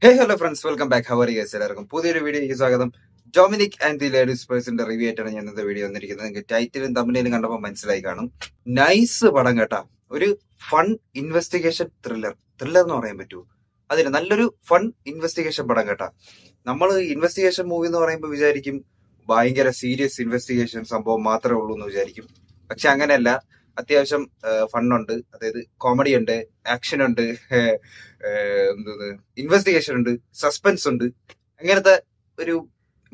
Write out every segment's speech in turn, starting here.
ഹേ hello friends, welcome back. How are guys, എല്ലാവർക്കും പുതിയൊരു വീഡിയോയ്ക്ക് സ്വാഗതം. ഡൊമിനിക് ആൻഡ് ദി ലേഡീസ് പേഴ്സിന്റെ റിവ്യൂ ആയിട്ടാണ് ഞാൻ ഇന്നത്തെ വീഡിയോ വന്നിരിക്കുന്നത്. നിങ്ങൾക്ക് ടൈറ്റിലും തമ്മിലും കണ്ടപ്പോൾ മനസ്സിലായി കാണും. നൈസ് പടം കേട്ടാ. ഒരു ഫൺ ഇൻവെസ്റ്റിഗേഷൻ ത്രില്ലർ എന്ന് പറയാൻ പറ്റൂ. അതിന് നല്ലൊരു ഫൺ ഇൻവെസ്റ്റിഗേഷൻ പടം കേട്ടാ. നമ്മൾ ഇൻവെസ്റ്റിഗേഷൻ മൂവി എന്ന് പറയുമ്പോൾ വിചാരിക്കും ഭയങ്കര സീരിയസ് ഇൻവെസ്റ്റിഗേഷൻ സംഭവം മാത്രമേ ഉള്ളൂ എന്ന് വിചാരിക്കും. പക്ഷെ അങ്ങനെയല്ല. അത്യാവശ്യം ഫണ്ണുണ്ട്, അതായത് കോമഡി ഉണ്ട്, ആക്ഷൻ ഉണ്ട്, ഇൻവെസ്റ്റിഗേഷൻ ഉണ്ട്, സസ്പെൻസ് ഉണ്ട്. അങ്ങനത്തെ ഒരു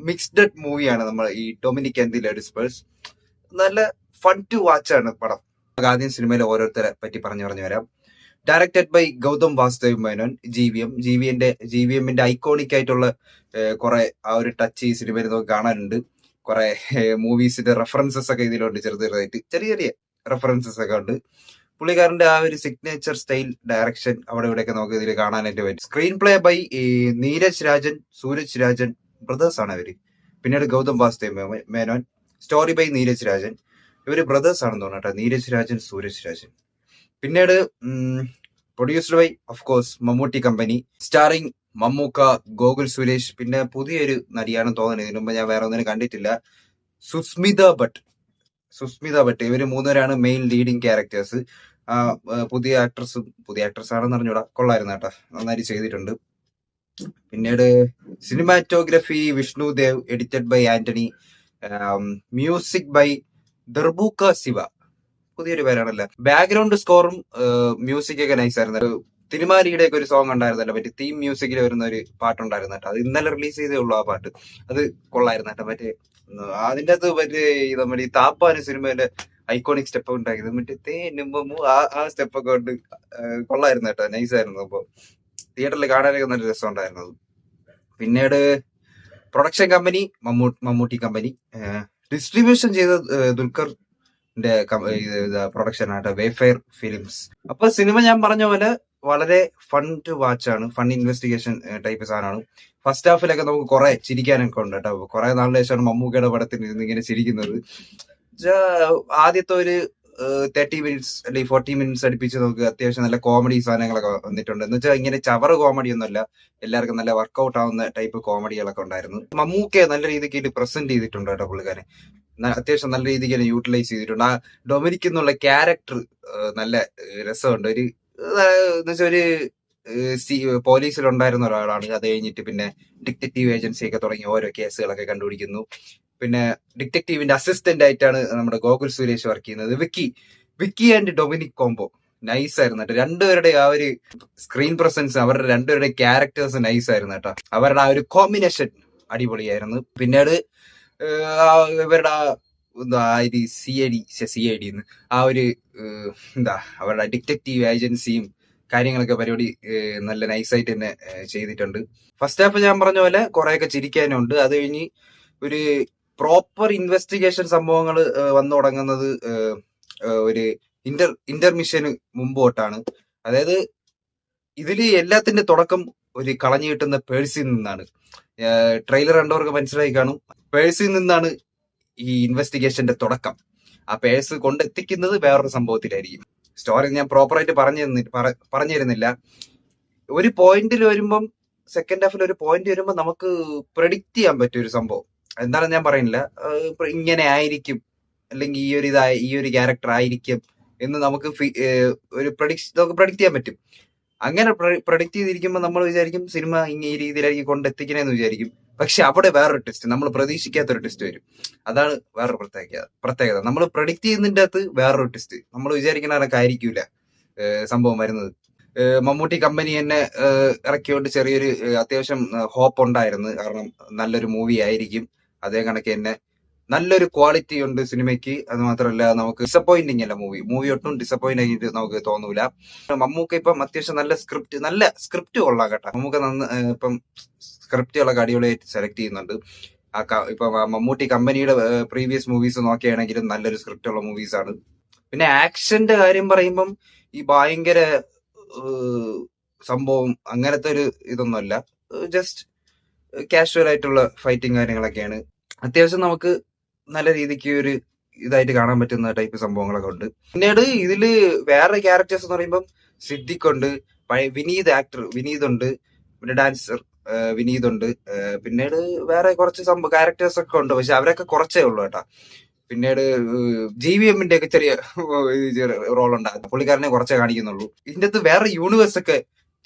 മിക്സ്ഡ് മൂവിയാണ് നമ്മൾ ഈ Dominic and the ladies purse. നല്ല ഫൺ ടു വാച്ച് ആണ് പടം. ആദ്യം സിനിമയിലെ ഓരോരുത്തരെ പറ്റി പറഞ്ഞു വരാം. ഡയറക്റ്റഡ് ബൈ ഗൗതം വാസുദേവ് മേനോൻ, GVMന്റെ ഐക്കോണിക് ആയിട്ടുള്ള കുറെ ആ ഒരു ടച്ച് ഈ സിനിമയിൽ നമുക്ക് കാണാനുണ്ട്. കുറെ മൂവീസിന്റെ റെഫറൻസസ് ഒക്കെ ഇതിലുണ്ട്, ചെറുതായിട്ട് ചെറിയ റെഫറൻസസ് ഒക്കെ ഉണ്ട്. പുള്ളിക്കാരന്റെ ആ ഒരു സിഗ്നേച്ചർ സ്റ്റൈൽ ഡയറക്ഷൻ അവിടെ ഇവിടെയൊക്കെ നമുക്ക് ഇതിൽ കാണാനായിട്ട് പറ്റും. Screen play by Neeraj Rajan, Suraj Rajan brothers ആണ് അവര്. പിന്നീട് ഗൗതം വാസുദേവ് മേനോൻ. Story by Neeraj Rajan. ഇവര് ബ്രദേഴ്സ് ആണെന്ന് തോന്നട്ടെ, നീരജ് രാജൻ, സൂരജ് രാജൻ. പിന്നീട് produced by of course Mammootty company. Starring Mammukka, Gokul Suresh, പിന്നെ പുതിയൊരു നടിയാണെന്ന് തോന്നുന്നത്. ഇതിനു മുമ്പ് ഞാൻ വേറെ ഒന്നിനും കണ്ടിട്ടില്ല. സുസ്മിത ഭട്ട്. ഇവര് മൂന്നുപേരാണ് മെയിൻ ലീഡിങ് ക്യാരക്ടേഴ്സ്. പുതിയ ആക്ട്രസ് ആണെന്ന് അറിഞ്ഞൂടാ, കൊള്ളായിരുന്നു കേട്ടാ, നന്നായിട്ട് ചെയ്തിട്ടുണ്ട്. പിന്നീട് cinematography Vishnu Dev, edited by Antony, music by Darbuka Siva, പുതിയൊരു പേരാണല്ലോ. ബാക്ക്ഗ്രൗണ്ട് സ്കോറും മ്യൂസിക് ഒക്കെ നൈസ് ആയിരുന്നു. തിരുമാലിയുടെ ഒക്കെ ഒരു സോങ് ഉണ്ടായിരുന്നല്ലോ, മറ്റേ തീം മ്യൂസിക്കിൽ വരുന്ന ഒരു പാട്ടുണ്ടായിരുന്നു കേട്ടോ. അത് ഇന്നലെ റിലീസ് ചെയ്തേ ഉള്ളൂ ആ പാട്ട്. അത് കൊള്ളായിരുന്നു കേട്ടോ. മറ്റേ അതിൻ്റെ അകത്ത് മറ്റേ നമ്മുടെ ഈ താപ്പാന് സിനിമയിലെ ഐക്കോണിക് സ്റ്റെപ്പ് ഉണ്ടാക്കിയത്, മറ്റേ തേനുമ്പോ ആ സ്റ്റെപ്പ് ഒക്കെ കൊണ്ട് കൊള്ളായിരുന്നു കേട്ടോ, നൈസ് ആയിരുന്നു. അപ്പൊ തിയേറ്ററിൽ കാണാനൊക്കെ നല്ല രസം ഉണ്ടായിരുന്നത്. പിന്നീട് production company Mammootty company. Distribution ചെയ്ത ദുൽഖറിന്റെ പ്രൊഡക്ഷൻ ആയിട്ട് വേഫെയർ ഫിലിംസ്. അപ്പൊ സിനിമ ഞാൻ പറഞ്ഞ പോലെ വളരെ ഫൺ ടു വാച്ച് ആണ്. ഫൺ ഇൻവെസ്റ്റിഗേഷൻ ടൈപ്പ് സാധനമാണ്. ഫസ്റ്റ് ഹാഫിലൊക്കെ നമുക്ക് കുറെ ചിരിക്കാനൊക്കെ ഉണ്ട് കേട്ടോ. കുറെ നാളിന് ശേഷമാണ് മമ്മൂക്കയുടെ പടത്തിൽ ഇരുന്ന് ഇങ്ങനെ ചിരിക്കുന്നത്. ആദ്യത്തെ ഒരു 30 മിനിറ്റ്സ് അല്ലെങ്കിൽ 40 മിനിറ്റ്സ് അടുപ്പിച്ച് നമുക്ക് അത്യാവശ്യം നല്ല കോമഡി സാധനങ്ങളൊക്കെ വന്നിട്ടുണ്ട്. എന്ന് വെച്ചാൽ ഇങ്ങനെ ചവറ് കോമഡി ഒന്നുമല്ല, എല്ലാവർക്കും നല്ല വർക്കൗട്ട് ആവുന്ന ടൈപ്പ് കോമഡികളൊക്കെ ഉണ്ടായിരുന്നു. മമ്മൂക്കയെ നല്ല രീതിക്ക് പ്രസന്റ് ചെയ്തിട്ടുണ്ട് കേട്ടോ പുള്ളിക്കാരൻ. അത്യാവശ്യം നല്ല രീതിക്ക് തന്നെ യൂട്ടിലൈസ് ചെയ്തിട്ടുണ്ട്. ആ ഡൊമിനിക് എന്നുള്ള ക്യാരക്ടർ നല്ല രസമുണ്ട്. ഒരു എന്നുവെച്ചാൽ ഒരു പോലീസിൽ ഉണ്ടായിരുന്ന ഒരാളാണ്. അത് കഴിഞ്ഞിട്ട് പിന്നെ ഡിറ്റക്റ്റീവ് ഏജൻസി ഒക്കെ തുടങ്ങി ഓരോ കേസുകളൊക്കെ കണ്ടുപിടിക്കുന്നു. പിന്നെ ഡിറ്റക്റ്റീവിന്റെ അസിസ്റ്റന്റ് ആയിട്ടാണ് നമ്മുടെ ഗോകുൽ സുരേഷ് വർക്ക് ചെയ്യുന്നത്. വിക്കി ആൻഡ് ഡൊമിനിക് കോംബോ നൈസ് ആയിരുന്നു കേട്ടോ. രണ്ടുപേരുടെ ആ ഒരു സ്ക്രീൻ പ്രസൻസ്, അവരുടെ രണ്ടുപേരുടെ ക്യാരക്ടേഴ്സ് നൈസ് ആയിരുന്നു കേട്ടോ. അവരുടെ ആ ഒരു കോമ്പിനേഷൻ അടിപൊളിയായിരുന്നു. പിന്നീട് ഇവരുടെ CID ആ ഒരു അവരുടെ ഡിറ്റക്റ്റീവ് ഏജൻസിയും കാര്യങ്ങളൊക്കെ പരിപാടി നല്ല നൈസായിട്ട് തന്നെ ചെയ്തിട്ടുണ്ട്. ഫസ്റ്റ് ഹാഫ് ഞാൻ പറഞ്ഞ പോലെ കുറെയൊക്കെ ചിരിക്കാനുണ്ട്. അത് കഴിഞ്ഞ് ഒരു പ്രോപ്പർ ഇൻവെസ്റ്റിഗേഷൻ സംഭവങ്ങൾ വന്നു തുടങ്ങുന്നത് ഒരു ഇന്റർമിഷന് മുമ്പോട്ടാണ്. അതായത് ഇതില് എല്ലാത്തിന്റെ തുടക്കം ഒരു കളഞ്ഞു കിട്ടുന്ന പേഴ്സിൽ നിന്നാണ്. ട്രെയിലർ കണ്ടവർക്ക് മനസ്സിലായി കാണും. പേഴ്സിൽ നിന്നാണ് ഈ ഇൻവെസ്റ്റിഗേഷന്റെ തുടക്കം. ആ പേഴ്സ് കൊണ്ടെത്തിക്കുന്നത് വേറൊരു സംഭവത്തിലായിരിക്കും. സ്റ്റോറി ഞാൻ പ്രോപ്പറായിട്ട് പറഞ്ഞു തരുന്നില്ല. ഒരു പോയിന്റിൽ വരുമ്പം, സെക്കൻഡ് ഹാഫിൽ ഒരു പോയിന്റ് വരുമ്പോൾ നമുക്ക് പ്രെഡിക്റ്റ് ചെയ്യാൻ പറ്റിയ ഒരു സംഭവം എന്താണെന്ന് ഞാൻ പറയുന്നില്ല. ഇങ്ങനെ ആയിരിക്കും, അല്ലെങ്കിൽ ഈ ഒരു ക്യാരക്ടർ ആയിരിക്കും എന്ന് നമുക്ക് പ്രഡിക്റ്റ് ചെയ്യാൻ പറ്റും. അങ്ങനെ പ്രഡിക്റ്റ് ചെയ്തിരിക്കുമ്പോൾ നമ്മൾ വിചാരിക്കും സിനിമ ഈ രീതിയിലായിരിക്കും കൊണ്ടെത്തിക്കണേന്ന് വിചാരിക്കും. പക്ഷെ അവിടെ വേറൊരു ടെസ്റ്റ്, നമ്മൾ പ്രതീക്ഷിക്കാത്തൊരു ടെസ്റ്റ് വരും. അതാണ് വേറൊരു പ്രത്യേകത. നമ്മൾ പ്രഡിക്റ്റ് ചെയ്യുന്നതിൻ്റെ അകത്ത് വേറൊരു ടെസ്റ്റ്, നമ്മൾ വിചാരിക്കണ കണക്ക് ആയിരിക്കൂല സംഭവം വരുന്നത്. മമ്മൂട്ടി കമ്പനി തന്നെ ഇറക്കിയോണ്ട് ചെറിയൊരു അത്യാവശ്യം ഹോപ്പ് ഉണ്ടായിരുന്നു. കാരണം നല്ലൊരു മൂവി ആയിരിക്കും. അതേ കണക്ക് തന്നെ നല്ലൊരു ക്വാളിറ്റി ഉണ്ട് സിനിമയ്ക്ക്. അത് മാത്രമല്ല നമുക്ക് ഡിസപ്പോയിന്റിങ് അല്ല മൂവി ഒട്ടും ഡിസപ്പോയിന്റ് ആയിട്ട് നമുക്ക് തോന്നൂല. മമ്മൂക്ക ഇപ്പം അത്യാവശ്യം നല്ല സ്ക്രിപ്റ്റ് കൊള്ളാം കേട്ടോ. മമ്മൂക്ക ഇപ്പം സ്ക്രിപ്റ്റുകളൊക്കെ അടിപൊളിയായിട്ട് സെലക്ട് ചെയ്യുന്നുണ്ട്. ഇപ്പൊ മമ്മൂട്ടി കമ്പനിയുടെ പ്രീവിയസ് മൂവീസ് നോക്കുകയാണെങ്കിലും നല്ലൊരു സ്ക്രിപ്റ്റ് ഉള്ള മൂവീസ് ആണ്. പിന്നെ ആക്ഷന്റെ കാര്യം പറയുമ്പം ഈ ഭയങ്കര സംഭവം അങ്ങനത്തെ ഒരു ഇതൊന്നുമല്ല. ജസ്റ്റ് കാഷ്വൽ ആയിട്ടുള്ള ഫൈറ്റിംഗ് കാര്യങ്ങളൊക്കെയാണ്. അത്യാവശ്യം നമുക്ക് നല്ല രീതിക്ക് ഒരു ഇതായിട്ട് കാണാൻ പറ്റുന്ന ടൈപ്പ് സംഭവങ്ങളൊക്കെ ഉണ്ട്. പിന്നീട് ഇതില് വേറെ ക്യാരക്ടേഴ്സ് എന്ന് പറയുമ്പം സിദ്ദിഖ് ഉണ്ട്, വിനീത് ഉണ്ട്, പിന്നെ ഡാൻസർ വിനീത് ഉണ്ട്. പിന്നീട് വേറെ കുറച്ച് ക്യാരക്ടേഴ്സ് ഒക്കെ ഉണ്ട്, പക്ഷെ അവരൊക്കെ കുറച്ചേ ഉള്ളൂ കേട്ടാ. പിന്നീട് GVM-ന്റെ ഒക്കെ ചെറിയ റോൾ ഉണ്ടാകും, പുള്ളിക്കാരനെ കുറച്ചേ കാണിക്കുന്നുള്ളൂ. ഇതിന്റെ അകത്ത് വേറെ യൂണിവേഴ്സ് ഒക്കെ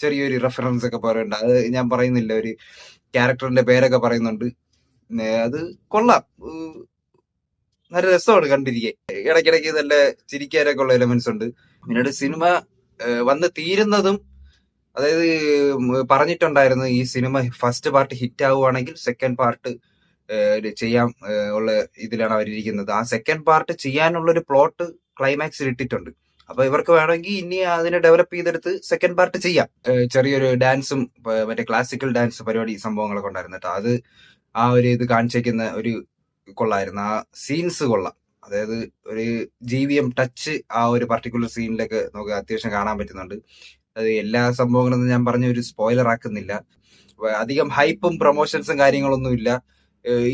ചെറിയൊരു റെഫറൻസ് ഒക്കെ പറയുന്നുണ്ട്, അത് ഞാൻ പറയുന്നില്ല. ഒരു ക്യാരക്ടറിന്റെ പേരൊക്കെ പറയുന്നുണ്ട്. അത് കൊള്ളാം, നല്ല രസമാണ് കണ്ടിരിക്കാൻ. ഇടയ്ക്കിടയ്ക്ക് നല്ല ചിരിക്കാനൊക്കെ ഉള്ള എലമെന്റ്സ് ഉണ്ട്. പിന്നീട് സിനിമ വന്ന് തീരുന്നതും, അതായത് പറഞ്ഞിട്ടുണ്ടായിരുന്നു ഈ സിനിമ ഫസ്റ്റ് പാർട്ട് ഹിറ്റ് ആവുകയാണെങ്കിൽ സെക്കൻഡ് പാർട്ട് ചെയ്യാൻ ഉള്ള ഇതിലാണ് അവരിയ്ക്കുന്നത്. ആ സെക്കൻഡ് പാർട്ട് ചെയ്യാനുള്ള ഒരു പ്ലോട്ട് ക്ലൈമാക്സിൽ ഇട്ടിട്ടുണ്ട്. അപ്പൊ ഇവർക്ക് വേണമെങ്കിൽ ഇനി അതിനെ ഡെവലപ്പ് ചെയ്തെടുത്ത് സെക്കൻഡ് പാർട്ട് ചെയ്യാം. ചെറിയൊരു ഡാൻസും മറ്റേ ക്ലാസിക്കൽ ഡാൻസ് പരിപാടി സംഭവങ്ങളൊക്കെ ഉണ്ടായിരുന്നു കേട്ടോ. അത് ആ ഒരു ഇത് കാണിച്ചേക്കുന്ന ഒരു കൊള്ളായിരുന്നു, ആ സീൻസ് കൊള്ളാം. അതായത് ഒരു GVM ടച്ച് ആ ഒരു പർട്ടിക്കുലർ സീനിലൊക്കെ നമുക്ക് അത്യാവശ്യം കാണാൻ പറ്റുന്നുണ്ട്. അത് എല്ലാ സംഭവങ്ങളൊന്നും ഞാൻ പറഞ്ഞ ഒരു സ്പോയിലർ ആക്കുന്നില്ല. അധികം ഹൈപ്പും പ്രൊമോഷൻസും കാര്യങ്ങളൊന്നും ഇല്ല.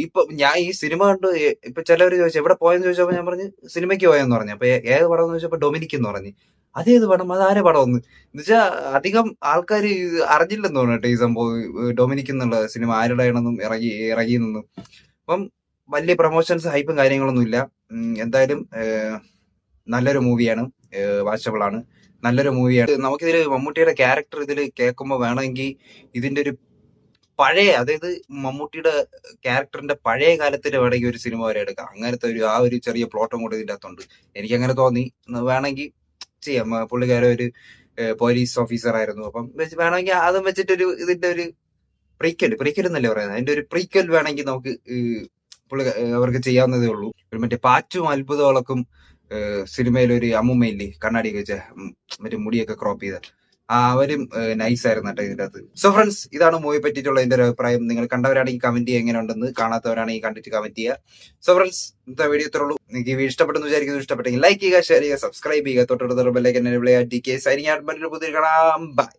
ഇപ്പൊ ഞാൻ ഈ സിനിമ കണ്ട് ഇപ്പൊ ചിലവർ ചോദിച്ചു എവിടെ പോയെന്ന് ചോദിച്ചപ്പോ ഞാൻ പറഞ്ഞു സിനിമയ്ക്ക് പോയെന്ന് പറഞ്ഞു. അപ്പൊ ഏത് പടം എന്ന് ചോദിച്ചപ്പോ ഡൊമിനിക് എന്ന് പറഞ്ഞു. അതേത് പടം, അതാരെ പടം എന്ന് വെച്ചാ അധികം ആൾക്കാർ അറിഞ്ഞില്ലെന്ന് തോന്നുന്നു കേട്ടോ ഈ സംഭവം, ഡൊമിനിക് എന്നുള്ള സിനിമ ആരുടെയാണെന്നും ഇറങ്ങിയെന്നും. അപ്പം വലിയ പ്രൊമോഷൻസ് ഹൈപ്പും കാര്യങ്ങളൊന്നും ഇല്ല. എന്തായാലും നല്ലൊരു മൂവിയാണ്, വാച്ചബിൾ ആണ്, നല്ലൊരു മൂവിയാണ്. നമുക്കിതിൽ മമ്മൂട്ടിയുടെ ക്യാരക്ടർ ഇതിൽ കേൾക്കുമ്പോൾ വേണമെങ്കിൽ ഇതിന്റെ ഒരു പഴയ, അതായത് മമ്മൂട്ടിയുടെ ക്യാരക്ടറിന്റെ പഴയ കാലത്തിന് വേണമെങ്കിൽ ഒരു സിനിമ വരെ എടുക്കാം. അങ്ങനത്തെ ആ ഒരു ചെറിയ പ്ലോട്ടും കൂടെ ഇതിന്റെ അകത്തുണ്ട്. എനിക്ക് അങ്ങനെ തോന്നി, വേണമെങ്കിൽ ചെയ്യാം. പുള്ളിക്കാരൻ ഒരു പോലീസ് ഓഫീസർ ആയിരുന്നു, അപ്പം വേണമെങ്കിൽ അതും വെച്ചിട്ടൊരു ഇതിന്റെ ഒരു പ്രീക്വൽ എന്നല്ലേ പറയുന്നത്, അതിന്റെ ഒരു പ്രീക്വൽ വേണമെങ്കിൽ നമുക്ക് അവർക്ക് ചെയ്യാവുന്നതേ ഉള്ളൂ. ഒരു മറ്റേ പാച്ചും അത്ഭുതങ്ങളൊക്കും സിനിമയിൽ ഒരു അമ്മുമ്മയില്ലേ കണ്ണാടിയൊക്കെ വെച്ച മറ്റേ മുടിയൊക്കെ ക്രോപ്പ് ചെയ്ത അവരും നൈസ് ആയിരുന്നു കേട്ടോ ഇതിന്റെ അകത്ത്. സോ ഫ്രണ്ട്സ്, ഇതാണ് മൂവി പറ്റിയിട്ടുള്ള എന്റെ ഒരു അഭിപ്രായം. നിങ്ങൾ കണ്ടവരാണെങ്കിൽ കമന്റ് ചെയ്യുക എങ്ങനെ ഉണ്ടെന്ന്, കാണാത്തവരാണെങ്കിൽ കണ്ടിട്ട് കമന്റ് ചെയ്യുക. സോ ഫ്രണ്ട്സ്, ഇന്നത്തെ വീഡിയോ ഇത്രയുള്ളൂ. നിങ്ങൾക്ക് ഈ വീഡിയോ ഇഷ്ടപ്പെട്ടെന്ന് വിചാരിക്കുന്നു. ഇഷ്ടപ്പെട്ടെങ്കിൽ ലൈക്ക് ചെയ്യുക, ഷെയർ ചെയ്യുക, സബ്സ്ക്രൈബ് ചെയ്യുക, തൊട്ടടുത്ത ബെല്ലൈക്കൻ എനേബിൾ ചെയ്യുക. DK signing out. പുതിയ കാണാം. ബൈ.